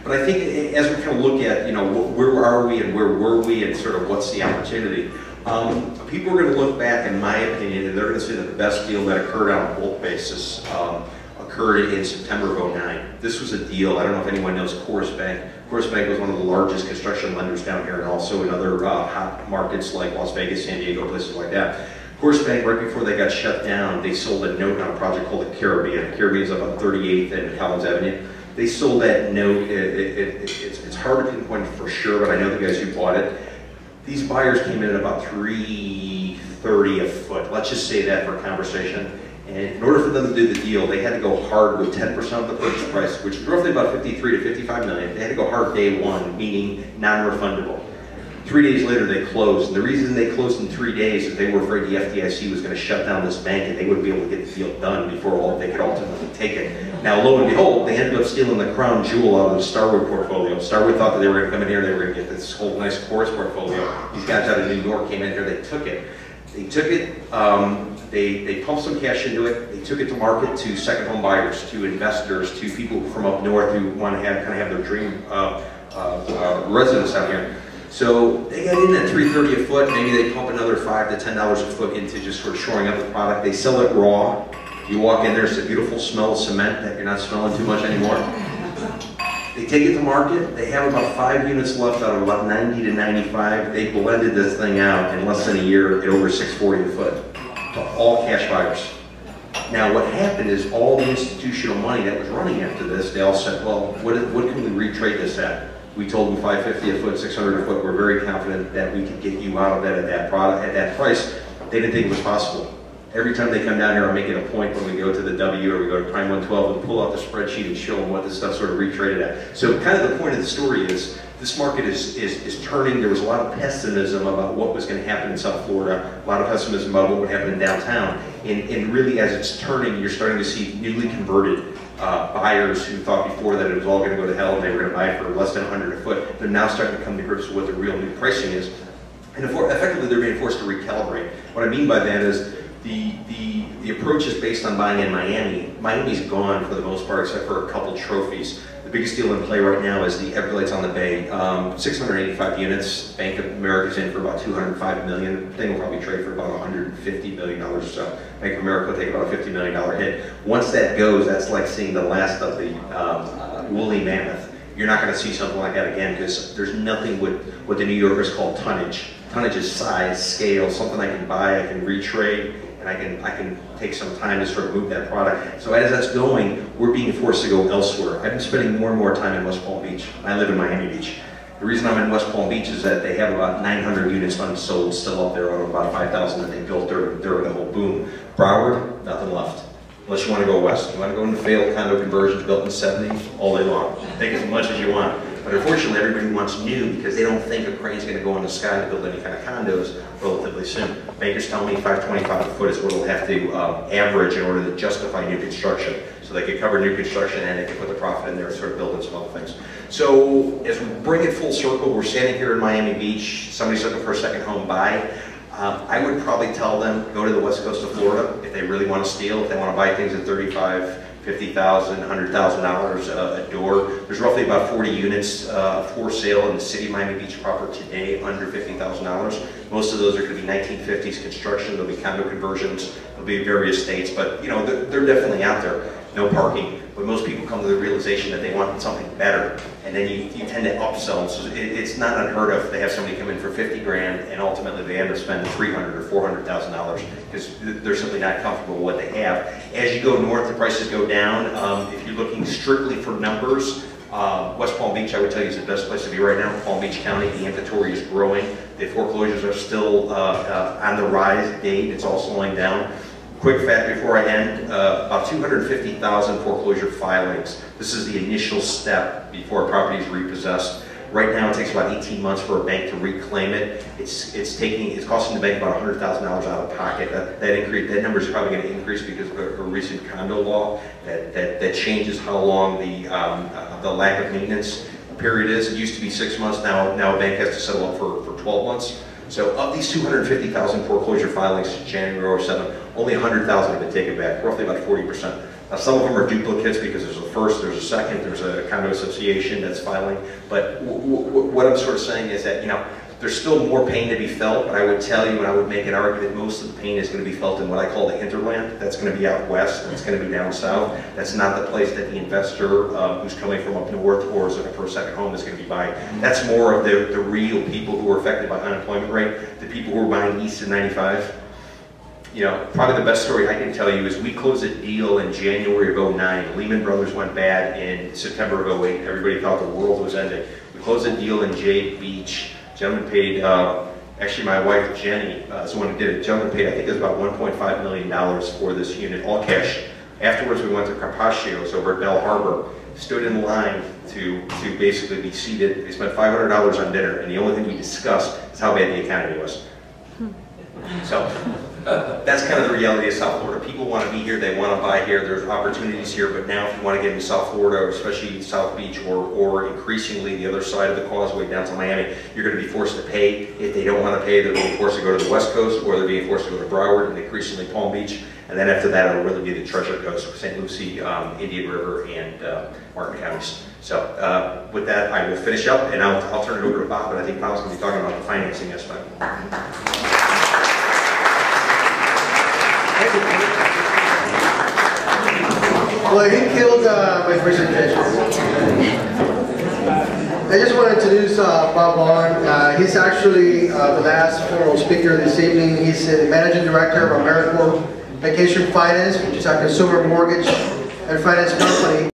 But I think as we kind of look at, you know, where are we and where were we and sort of what's the opportunity, people are going to look back, in my opinion, and they're going to say that the best deal that occurred on a bulk basis occurred in September of '09. This was a deal, I don't know if anyone knows Coors Bank. Coors Bank was one of the largest construction lenders down here and also in other hot markets like Las Vegas, San Diego, places like that. Coors Bank, right before they got shut down, they sold a note on a project called the Caribbean. The Caribbean is up on 38th and Collins Avenue. They sold that note. It's hard to pinpoint for sure, but I know the guys who bought it. These buyers came in at about $330 a foot. Let's just say that for conversation. And in order for them to do the deal, they had to go hard with 10% of the purchase price, which is roughly about 53 to 55 million. They had to go hard day one, meaning non-refundable. 3 days later, they closed. And the reason they closed in 3 days is they were afraid the FDIC was going to shut down this bank and they wouldn't be able to get the deal done before they could ultimately take it. Now, lo and behold, they ended up stealing the crown jewel out of the Starwood portfolio. Starwood thought that they were going to come in here, they were going to get this whole nice Coors portfolio. These guys out of New York came in here, they took it. They took it, they pumped some cash into it, they took it to market to second home buyers, to investors, to people from up north who want to kind of have their dream residence out here. So they got in at $330 a foot, maybe they pump another $5 to $10 a foot into just sort of shoring up the product. They sell it raw. You walk in there, it's a beautiful smell of cement that you're not smelling too much anymore. They take it to market, they have about 5 units left out of about 90 to 95. They blended this thing out in less than a year at over $640 a foot to all cash buyers. Now what happened is all the institutional money that was running after this, they all said, well, what can we retrade this at? We told them $550 a foot, $600 a foot. We're very confident that we could get you out of that at that product, at that price. They didn't think it was possible. Every time they come down here, I'm making a point when we go to the W or we go to Prime 112 and pull out the spreadsheet and show them what this stuff sort of retraded at. So kind of the point of the story is this market is turning. There was a lot of pessimism about what was going to happen in South Florida, a lot of pessimism about what would happen in downtown. And really as it's turning, you're starting to see newly converted buyers who thought before that it was all going to go to hell and they were going to buy for less than $100 a foot. They're now starting to come to grips with what the real new pricing is. And effectively they're being forced to recalibrate. What I mean by that is the approach is based on buying in Miami. Miami's gone for the most part except for a couple trophies. The biggest deal in play right now is the Everglades on the Bay. 685 units. Bank of America's in for about $205 million. Thing will probably trade for about $150 million or so. Bank of America will take about a $50 million hit. Once that goes, that's like seeing the last of the woolly mammoth. You're not going to see something like that again because there's nothing with what the New Yorkers call tonnage. Tonnage is size, scale, something I can buy, I can retrade, and I can take some time to sort of move that product. So as that's going, we're being forced to go elsewhere. I've been spending more and more time in West Palm Beach. I live in Miami Beach. The reason I'm in West Palm Beach is that they have about 900 units unsold still up there out of about 5,000 that they built during the whole boom. Broward, nothing left. Unless you want to go west. You want to go into failed condo conversions built in the 70s, all day long. Take as much as you want. But unfortunately, everybody wants new because they don't think a crane's going to go in the sky to build any kind of condos relatively soon. Bankers tell me $525 a foot is what it'll have to average in order to justify new construction. So they could cover new construction and they could put the profit in there and sort of build in some other things. So as we bring it full circle, we're standing here in Miami Beach. Somebody's looking for a second home buy. I would probably tell them, go to the west coast of Florida if they really want to steal, if they want to buy things at $35,000, $50,000, $100,000 a door. There's roughly about 40 units for sale in the city of Miami Beach proper today under $50,000. Most of those are going to be 1950s construction. There'll be condo conversions. There'll be various states, but you know they're definitely out there. No parking, but most people come to the realization that they want something better, and then you tend to upsell them. So it's not unheard of. They have somebody come in for 50 grand, and ultimately they end up spending $300,000 or $400,000 because they're simply not comfortable with what they have. As you go north, the prices go down. If you're looking strictly for numbers, West Palm Beach, I would tell you, is the best place to be right now. Palm Beach County, the inventory is growing. The foreclosures are still on the rise date. It's all slowing down. Quick fact before I end, about 250,000 foreclosure filings. This is the initial step before a property is repossessed. Right now it takes about 18 months for a bank to reclaim it. It's costing the bank about $100,000 out of pocket. That number is probably going to increase because of a recent condo law that changes how long the lack of maintenance period is. It used to be 6 months, now a bank has to settle up for 12 months. So of these 250,000 foreclosure filings January 7th, only 100,000 have been taken back, roughly about 40%. Now, some of them are duplicates because there's a first, there's a second, there's a condo association that's filing. But what I'm sort of saying is that, you know, there's still more pain to be felt, but I would tell you, and I would make an argument, most of the pain is going to be felt in what I call the hinterland. That's going to be out west, that's going to be down south. That's not the place that the investor who's coming from up north or is looking for a second home is going to be buying. That's more of the real people who are affected by unemployment rate, the people who are buying east of 95. You know, probably the best story I can tell you is we closed a deal in January of 09. Lehman Brothers went bad in September of 08. Everybody thought the world was ending. We closed a deal in Jay Beach. Gentleman paid, actually my wife Jenny is the one who did it. Gentleman paid, I think it was about $1.5 million for this unit, all cash. Afterwards we went to Carpaccio's over at Bell Harbor, stood in line to basically be seated. They spent $500 on dinner, and the only thing we discussed is how bad the economy was. So that's kind of the reality of South Florida. People want to be here, they want to buy here, there's opportunities here, but now if you want to get into South Florida, especially South Beach, or increasingly the other side of the causeway down to Miami, you're going to be forced to pay. If they don't want to pay, they're being forced to go to the West Coast, or they're being forced to go to Broward, and increasingly Palm Beach, and then after that it'll really be the Treasure Coast, St. Lucie, Indian River, and Martin counties. So with that, I will finish up, and I'll turn it over to Bob, but I think Bob's going to be talking about the financing aspect. Well, he killed my presentation. I just want to introduce Bob Vaughn. He's actually the last formal speaker this evening. He's the Managing Director of AmeriCorps Vacation Finance, which is our consumer mortgage and finance company.